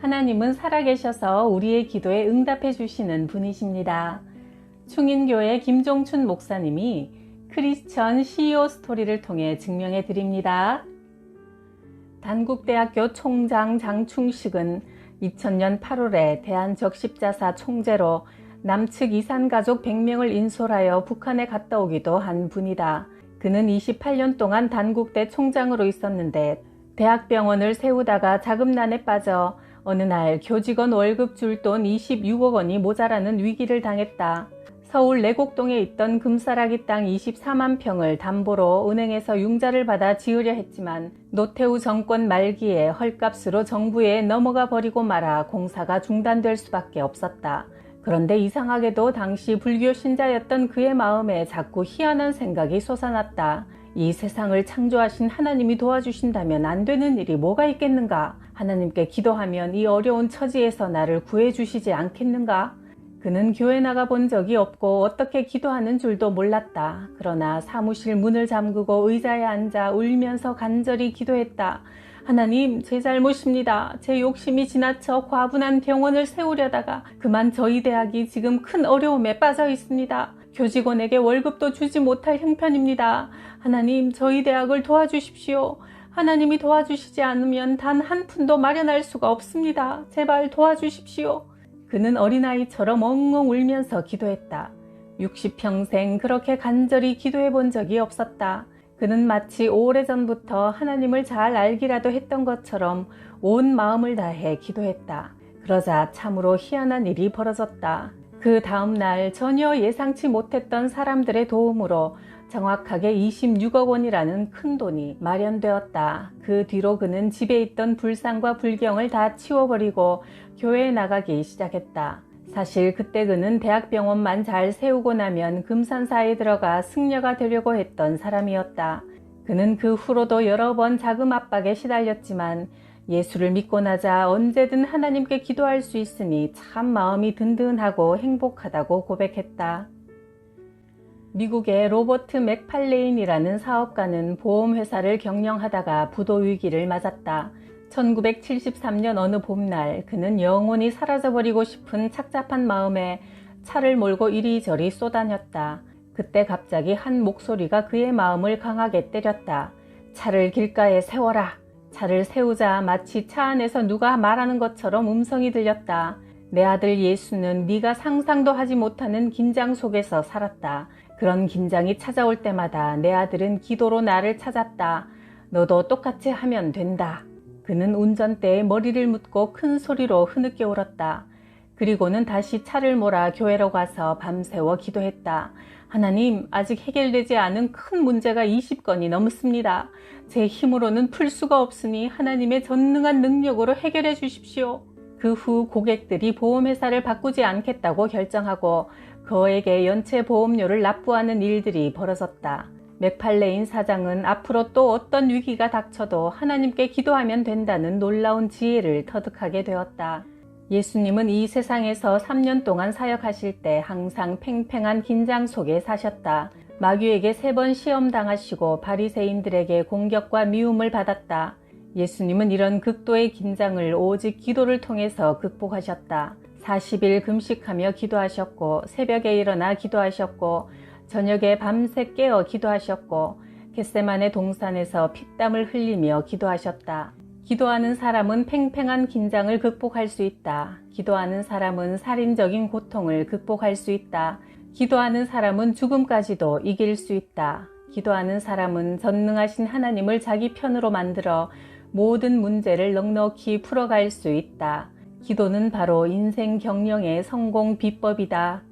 하나님은 살아계셔서 우리의 기도에 응답해 주시는 분이십니다. 충인교회 김종춘 목사님이 크리스천 CEO 스토리를 통해 증명해 드립니다. 단국대학교 총장 장충식은 2000년 8월에 대한적십자사 총재로 남측 이산가족 100명을 인솔하여 북한에 갔다 오기도 한 분이다. 그는 28년 동안 단국대 총장으로 있었는데 대학병원을 세우다가 자금난에 빠져 어느 날 교직원 월급 줄 돈 26억 원이 모자라는 위기를 당했다. 서울 내곡동에 있던 금싸라기 땅 24만 평을 담보로 은행에서 융자를 받아 지으려 했지만 노태우 정권 말기에 헐값으로 정부에 넘어가 버리고 말아 공사가 중단될 수밖에 없었다. 그런데 이상하게도 당시 불교 신자였던 그의 마음에 자꾸 희한한 생각이 솟아났다. 이 세상을 창조하신 하나님이 도와주신다면 안 되는 일이 뭐가 있겠는가? 하나님께 기도하면 이 어려운 처지에서 나를 구해주시지 않겠는가? 그는 교회 나가본 적이 없고 어떻게 기도하는 줄도 몰랐다. 그러나 사무실 문을 잠그고 의자에 앉아 울면서 간절히 기도했다. 하나님, 제 잘못입니다. 제 욕심이 지나쳐 과분한 병원을 세우려다가 그만 저희 대학이 지금 큰 어려움에 빠져 있습니다. 교직원에게 월급도 주지 못할 형편입니다. 하나님, 저희 대학을 도와주십시오. 하나님이 도와주시지 않으면 단 한 푼도 마련할 수가 없습니다. 제발 도와주십시오. 그는 어린아이처럼 엉엉 울면서 기도했다. 60평생 그렇게 간절히 기도해 본 적이 없었다. 그는 마치 오래전부터 하나님을 잘 알기라도 했던 것처럼 온 마음을 다해 기도했다. 그러자 참으로 희한한 일이 벌어졌다. 그 다음날 전혀 예상치 못했던 사람들의 도움으로 정확하게 26억 원이라는 큰 돈이 마련되었다. 그 뒤로 그는 집에 있던 불상과 불경을 다 치워버리고 교회에 나가기 시작했다. 사실 그때 그는 대학병원만 잘 세우고 나면 금산사에 들어가 승려가 되려고 했던 사람이었다. 그는 그 후로도 여러 번 자금 압박에 시달렸지만 예수를 믿고 나자 언제든 하나님께 기도할 수 있으니 참 마음이 든든하고 행복하다고 고백했다. 미국의 로버트 맥팔레인이라는 사업가는 보험회사를 경영하다가 부도 위기를 맞았다. 1973년 어느 봄날 그는 영원히 사라져버리고 싶은 착잡한 마음에 차를 몰고 이리저리 쏘다녔다. 그때 갑자기 한 목소리가 그의 마음을 강하게 때렸다. 차를 길가에 세워라. 차를 세우자 마치 차 안에서 누가 말하는 것처럼 음성이 들렸다. 내 아들 예수는 네가 상상도 하지 못하는 긴장 속에서 살았다. 그런 긴장이 찾아올 때마다 내 아들은 기도로 나를 찾았다. 너도 똑같이 하면 된다. 그는 운전대에 머리를 묻고 큰 소리로 흐느껴 울었다. 그리고는 다시 차를 몰아 교회로 가서 밤새워 기도했다. 하나님, 아직 해결되지 않은 큰 문제가 20건이 넘습니다. 제 힘으로는 풀 수가 없으니 하나님의 전능한 능력으로 해결해 주십시오. 그 후 고객들이 보험회사를 바꾸지 않겠다고 결정하고 그에게 연체 보험료를 납부하는 일들이 벌어졌다. 맥팔레인 사장은 앞으로 또 어떤 위기가 닥쳐도 하나님께 기도하면 된다는 놀라운 지혜를 터득하게 되었다. 예수님은 이 세상에서 3년 동안 사역하실 때 항상 팽팽한 긴장 속에 사셨다. 마귀에게 3번 시험당하시고 바리새인들에게 공격과 미움을 받았다. 예수님은 이런 극도의 긴장을 오직 기도를 통해서 극복하셨다. 40일 금식하며 기도하셨고 새벽에 일어나 기도하셨고 저녁에 밤새 깨어 기도하셨고 겟세마네 동산에서 피땀을 흘리며 기도하셨다. 기도하는 사람은 팽팽한 긴장을 극복할 수 있다. 기도하는 사람은 살인적인 고통을 극복할 수 있다. 기도하는 사람은 죽음까지도 이길 수 있다. 기도하는 사람은 전능하신 하나님을 자기 편으로 만들어 모든 문제를 넉넉히 풀어갈 수 있다. 기도는 바로 인생 경영의 성공 비법이다.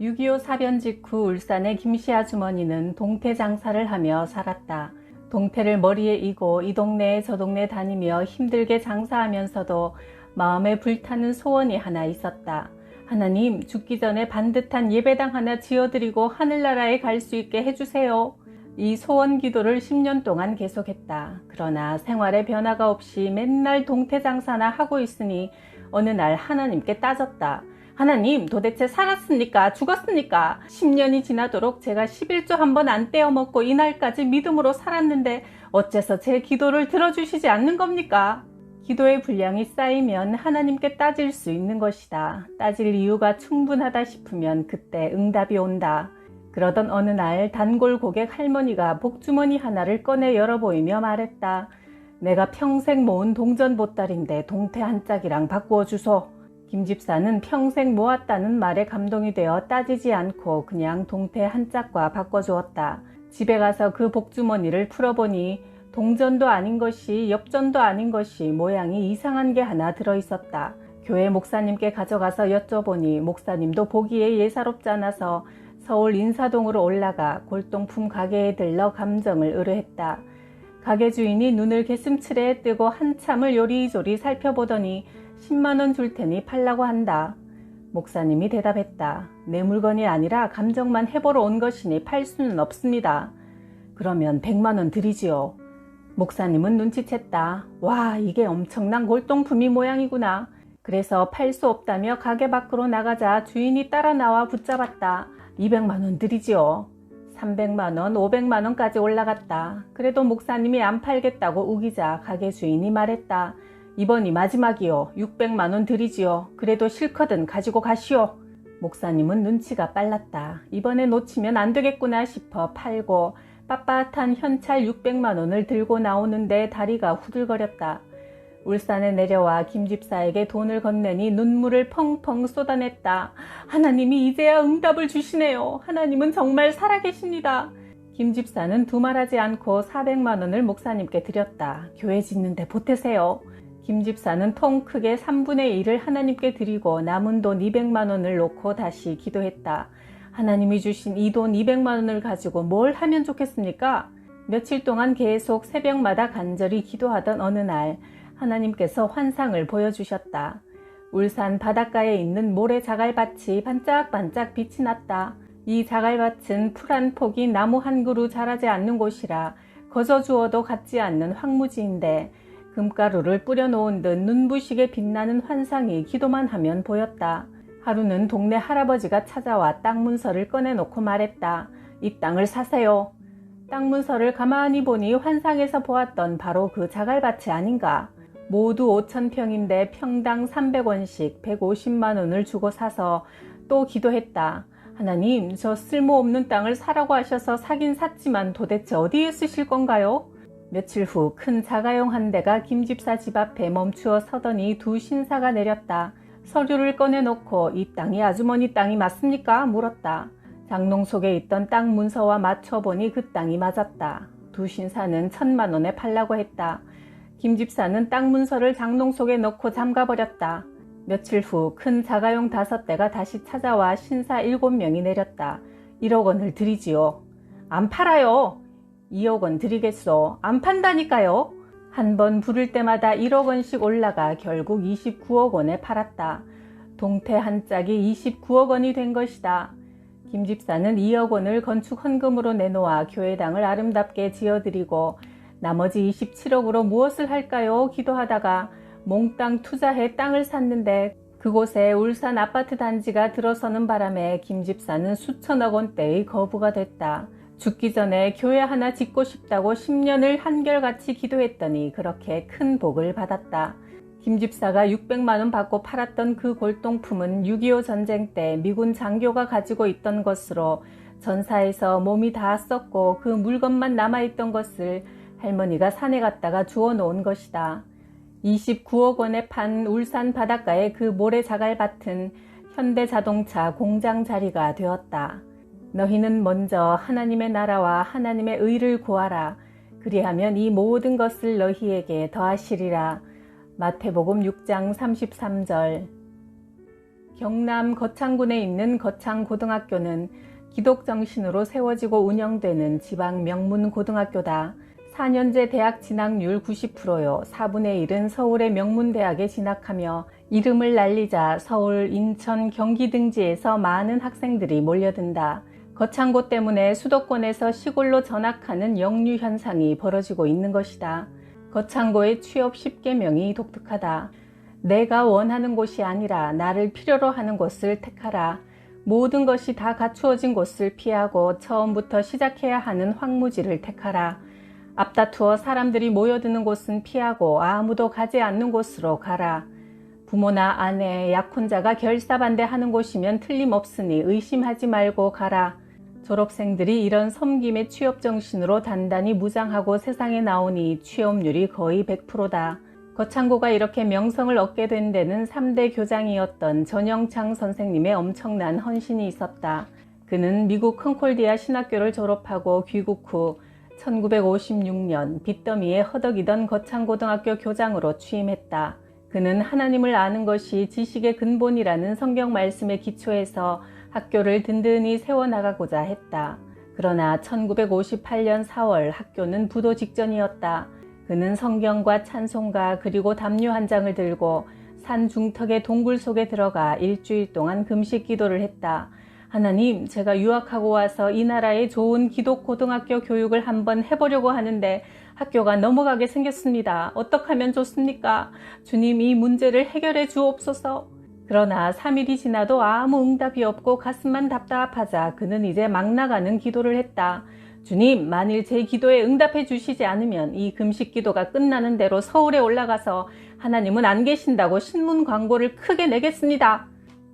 6.25 사변 직후 울산의 김씨 아주머니는 동태 장사를 하며 살았다. 동태를 머리에 이고 이 동네 저 동네 다니며 힘들게 장사하면서도 마음에 불타는 소원이 하나 있었다. 하나님, 죽기 전에 반듯한 예배당 하나 지어드리고 하늘나라에 갈 수 있게 해주세요. 이 소원 기도를 10년 동안 계속했다. 그러나 생활에 변화가 없이 맨날 동태 장사나 하고 있으니 어느 날 하나님께 따졌다. 하나님, 도대체 살았습니까? 죽었습니까? 10년이 지나도록 제가 11조 한 번 안 떼어먹고 이날까지 믿음으로 살았는데 어째서 제 기도를 들어주시지 않는 겁니까? 기도의 분량이 쌓이면 하나님께 따질 수 있는 것이다. 따질 이유가 충분하다 싶으면 그때 응답이 온다. 그러던 어느 날 단골 고객 할머니가 복주머니 하나를 꺼내 열어 보이며 말했다. 내가 평생 모은 동전 보따리인데 동태 한 짝이랑 바꾸어 주소. 김 집사는 평생 모았다는 말에 감동이 되어 따지지 않고 그냥 동태 한 짝과 바꿔주었다. 집에 가서 그 복주머니를 풀어보니 동전도 아닌 것이 엽전도 아닌 것이 모양이 이상한 게 하나 들어있었다. 교회 목사님께 가져가서 여쭤보니 목사님도 보기에 예사롭지 않아서 서울 인사동으로 올라가 골동품 가게에 들러 감정을 의뢰했다. 가게 주인이 눈을 개슴츠레 뜨고 한참을 요리조리 살펴보더니 10만원 줄 테니 팔라고 한다. 목사님이 대답했다. 내 물건이 아니라 감정만 해보러 온 것이니 팔 수는 없습니다. 그러면 100만원 드리지요. 목사님은 눈치챘다. 와, 이게 엄청난 골동품이 모양이구나. 그래서 팔 수 없다며 가게 밖으로 나가자 주인이 따라 나와 붙잡았다. 200만원 드리지요. 300만원, 500만원까지 올라갔다. 그래도 목사님이 안 팔겠다고 우기자 가게 주인이 말했다. 이번이 마지막이요. 600만원 드리지요. 그래도 실컷은 가지고 가시오. 목사님은 눈치가 빨랐다. 이번에 놓치면 안 되겠구나 싶어 팔고 빳빳한 현찰 600만원을 들고 나오는데 다리가 후들거렸다. 울산에 내려와 김 집사에게 돈을 건네니 눈물을 펑펑 쏟아냈다. 하나님이 이제야 응답을 주시네요. 하나님은 정말 살아계십니다. 김 집사는 두말하지 않고 400만원을 목사님께 드렸다. 교회 짓는데 보태세요. 김 집사는 통 크게 3분의 1을 하나님께 드리고 남은 돈 200만원을 놓고 다시 기도했다. 하나님이 주신 이 돈 200만원을 가지고 뭘 하면 좋겠습니까? 며칠 동안 계속 새벽마다 간절히 기도하던 어느 날 하나님께서 환상을 보여주셨다. 울산 바닷가에 있는 모래 자갈밭이 반짝반짝 빛이 났다. 이 자갈밭은 풀 한 폭이 나무 한 그루 자라지 않는 곳이라 거저 주어도 같지 않는 황무지인데 금가루를 뿌려놓은 듯 눈부시게 빛나는 환상이 기도만 하면 보였다. 하루는 동네 할아버지가 찾아와 땅 문서를 꺼내놓고 말했다. 이 땅을 사세요. 땅 문서를 가만히 보니 환상에서 보았던 바로 그 자갈밭이 아닌가. 모두 5,000평인데 평당 300원씩 150만원을 주고 사서 또 기도했다. 하나님, 저 쓸모없는 땅을 사라고 하셔서 사긴 샀지만 도대체 어디에 쓰실 건가요? 며칠 후 큰 자가용 한 대가 김 집사 집 앞에 멈추어 서더니 두 신사가 내렸다. 서류를 꺼내놓고 이 땅이 아주머니 땅이 맞습니까? 물었다. 장롱 속에 있던 땅 문서와 맞춰보니 그 땅이 맞았다. 두 신사는 1,000만원에 팔라고 했다. 김 집사는 땅 문서를 장롱 속에 넣고 잠가버렸다. 며칠 후 큰 자가용 5대가 다시 찾아와 신사 7명이 내렸다. 1억 원을 드리지요. 안 팔아요. 2억 원 드리겠소. 안 판다니까요. 한 번 부를 때마다 1억 원씩 올라가 결국 29억 원에 팔았다. 동태 한 짝이 29억 원이 된 것이다. 김 집사는 2억 원을 건축 헌금으로 내놓아 교회당을 아름답게 지어드리고 나머지 27억으로 무엇을 할까요? 기도하다가 몽땅 투자해 땅을 샀는데 그곳에 울산 아파트 단지가 들어서는 바람에 김 집사는 수천억 원대의 거부가 됐다. 죽기 전에 교회 하나 짓고 싶다고 10년을 한결같이 기도했더니 그렇게 큰 복을 받았다. 김 집사가 600만원 받고 팔았던 그 골동품은 6.25 전쟁 때 미군 장교가 가지고 있던 것으로 전사에서 몸이 다 썩고 그 물건만 남아있던 것을 할머니가 산에 갔다가 주워 놓은 것이다. 29억 원에 판 울산 바닷가의 그 모래자갈밭은 현대자동차 공장 자리가 되었다. 너희는 먼저 하나님의 나라와 하나님의 의를 구하라. 그리하면 이 모든 것을 너희에게 더하시리라. 마태복음 6장 33절. 경남 거창군에 있는 거창고등학교는 기독정신으로 세워지고 운영되는 지방 명문 고등학교다. 4년제 대학 진학률 90%요. 4분의 1은 서울의 명문대학에 진학하며 이름을 날리자 서울, 인천, 경기 등지에서 많은 학생들이 몰려든다. 거창고 때문에 수도권에서 시골로 전학하는 역류 현상이 벌어지고 있는 것이다. 거창고의 취업 10계명이 독특하다. 내가 원하는 곳이 아니라 나를 필요로 하는 곳을 택하라. 모든 것이 다 갖추어진 곳을 피하고 처음부터 시작해야 하는 황무지를 택하라. 앞다투어 사람들이 모여드는 곳은 피하고 아무도 가지 않는 곳으로 가라. 부모나 아내, 약혼자가 결사반대하는 곳이면 틀림없으니 의심하지 말고 가라. 졸업생들이 이런 섬김의 취업정신으로 단단히 무장하고 세상에 나오니 취업률이 거의 100%다. 거창고가 이렇게 명성을 얻게 된 데는 3대 교장이었던 전영창 선생님의 엄청난 헌신이 있었다. 그는 미국 컨콜디아 신학교를 졸업하고 귀국 후 1956년 빚더미에 허덕이던 거창고등학교 교장으로 취임했다. 그는 하나님을 아는 것이 지식의 근본이라는 성경 말씀에 기초해서 학교를 든든히 세워나가고자 했다. 그러나 1958년 4월 학교는 부도 직전이었다. 그는 성경과 찬송가 그리고 담요 한 장을 들고 산 중턱의 동굴 속에 들어가 일주일 동안 금식 기도를 했다. 하나님, 제가 유학하고 와서 이 나라의 좋은 기독 고등학교 교육을 한번 해보려고 하는데 학교가 넘어가게 생겼습니다. 어떻게 하면 좋습니까? 주님, 이 문제를 해결해 주옵소서. 그러나 3일이 지나도 아무 응답이 없고 가슴만 답답하자 그는 이제 막 나가는 기도를 했다. 주님, 만일 제 기도에 응답해 주시지 않으면 이 금식 기도가 끝나는 대로 서울에 올라가서 하나님은 안 계신다고 신문 광고를 크게 내겠습니다.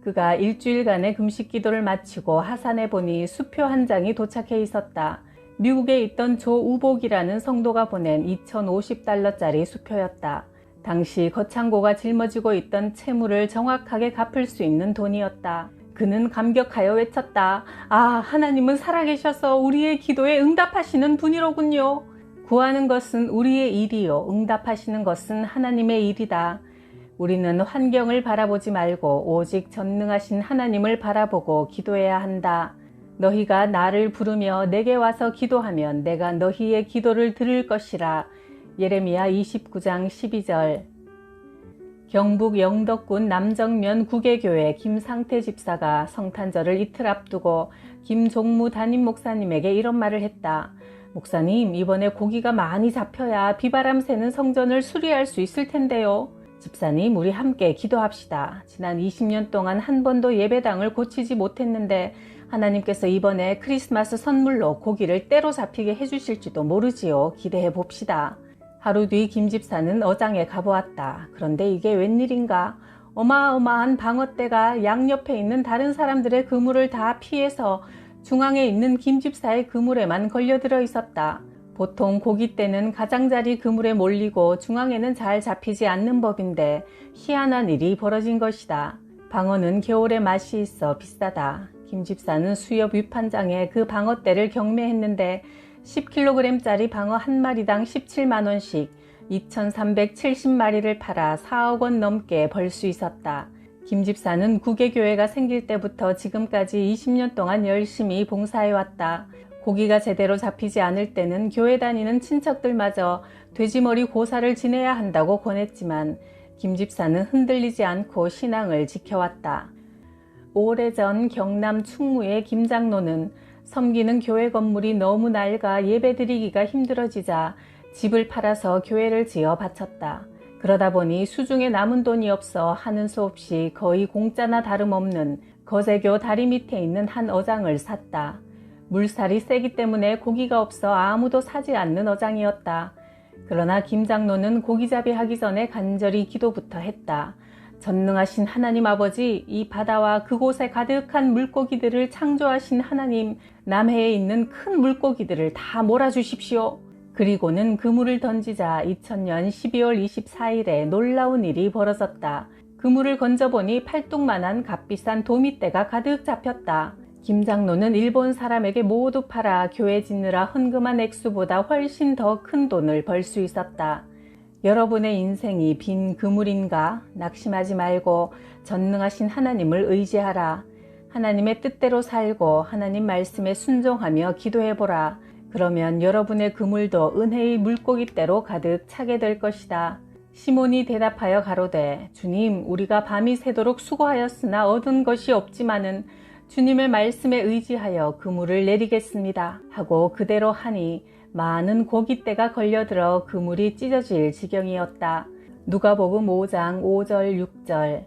그가 일주일간의 금식 기도를 마치고 하산해 보니 수표 한 장이 도착해 있었다. 미국에 있던 조우복이라는 성도가 보낸 2,050달러짜리 수표였다. 당시 거창고가 짊어지고 있던 채무를 정확하게 갚을 수 있는 돈이었다. 그는 감격하여 외쳤다. 아, 하나님은 살아계셔서 우리의 기도에 응답하시는 분이로군요. 구하는 것은 우리의 일이요, 응답하시는 것은 하나님의 일이다. 우리는 환경을 바라보지 말고 오직 전능하신 하나님을 바라보고 기도해야 한다. 너희가 나를 부르며 내게 와서 기도하면 내가 너희의 기도를 들을 것이라. 예레미야 29장 12절. 경북 영덕군 남정면 구계교회 김상태 집사가 성탄절을 이틀 앞두고 김종무 담임 목사님에게 이런 말을 했다. 목사님, 이번에 고기가 많이 잡혀야 비바람 새는 성전을 수리할 수 있을 텐데요. 집사님, 우리 함께 기도합시다. 지난 20년 동안 한 번도 예배당을 고치지 못했는데 하나님께서 이번에 크리스마스 선물로 고기를 때로 잡히게 해주실지도 모르지요. 기대해 봅시다. 하루 뒤 김 집사는 어장에 가보았다. 그런데 이게 웬일인가? 어마어마한 방어떼가 양옆에 있는 다른 사람들의 그물을 다 피해서 중앙에 있는 김 집사의 그물에만 걸려들어 있었다. 보통 고깃대는 가장자리 그물에 몰리고 중앙에는 잘 잡히지 않는 법인데 희한한 일이 벌어진 것이다. 방어는 겨울에 맛이 있어 비싸다. 김 집사는 수협 위판장에 그 방어떼를 경매했는데 10kg짜리 방어 한 마리당 17만원씩 2,370마리를 팔아 4억 원 넘게 벌 수 있었다. 김 집사는 구계교회가 생길 때부터 지금까지 20년 동안 열심히 봉사해왔다. 고기가 제대로 잡히지 않을 때는 교회 다니는 친척들마저 돼지머리 고사를 지내야 한다고 권했지만 김 집사는 흔들리지 않고 신앙을 지켜왔다. 오래전 경남 충무의 김 장로는 섬기는 교회 건물이 너무 낡아 예배드리기가 힘들어지자 집을 팔아서 교회를 지어 바쳤다. 그러다 보니 수중에 남은 돈이 없어 하는 수 없이 거의 공짜나 다름없는 거제교 다리 밑에 있는 한 어장을 샀다. 물살이 세기 때문에 고기가 없어 아무도 사지 않는 어장이었다. 그러나 김 장로는 고기잡이 하기 전에 간절히 기도부터 했다. 전능하신 하나님 아버지, 이 바다와 그곳에 가득한 물고기들을 창조하신 하나님, 남해에 있는 큰 물고기들을 다 몰아주십시오. 그리고는 그물을 던지자 2000년 12월 24일에 놀라운 일이 벌어졌다. 그물을 건져보니 팔뚝만한 값비싼 도미떼가 가득 잡혔다. 김 장로는 일본 사람에게 모두 팔아 교회 짓느라 헌금한 액수보다 훨씬 더 큰 돈을 벌 수 있었다. 여러분의 인생이 빈 그물인가? 낙심하지 말고 전능하신 하나님을 의지하라. 하나님의 뜻대로 살고 하나님 말씀에 순종하며 기도해보라. 그러면 여러분의 그물도 은혜의 물고기대로 가득 차게 될 것이다. 시몬이 대답하여 가로되, 주님, 우리가 밤이 새도록 수고하였으나 얻은 것이 없지만은 주님의 말씀에 의지하여 그물을 내리겠습니다 하고 그대로 하니 많은 고깃대가 걸려들어 그물이 찢어질 지경이었다. 누가복음 5장 5절 6절.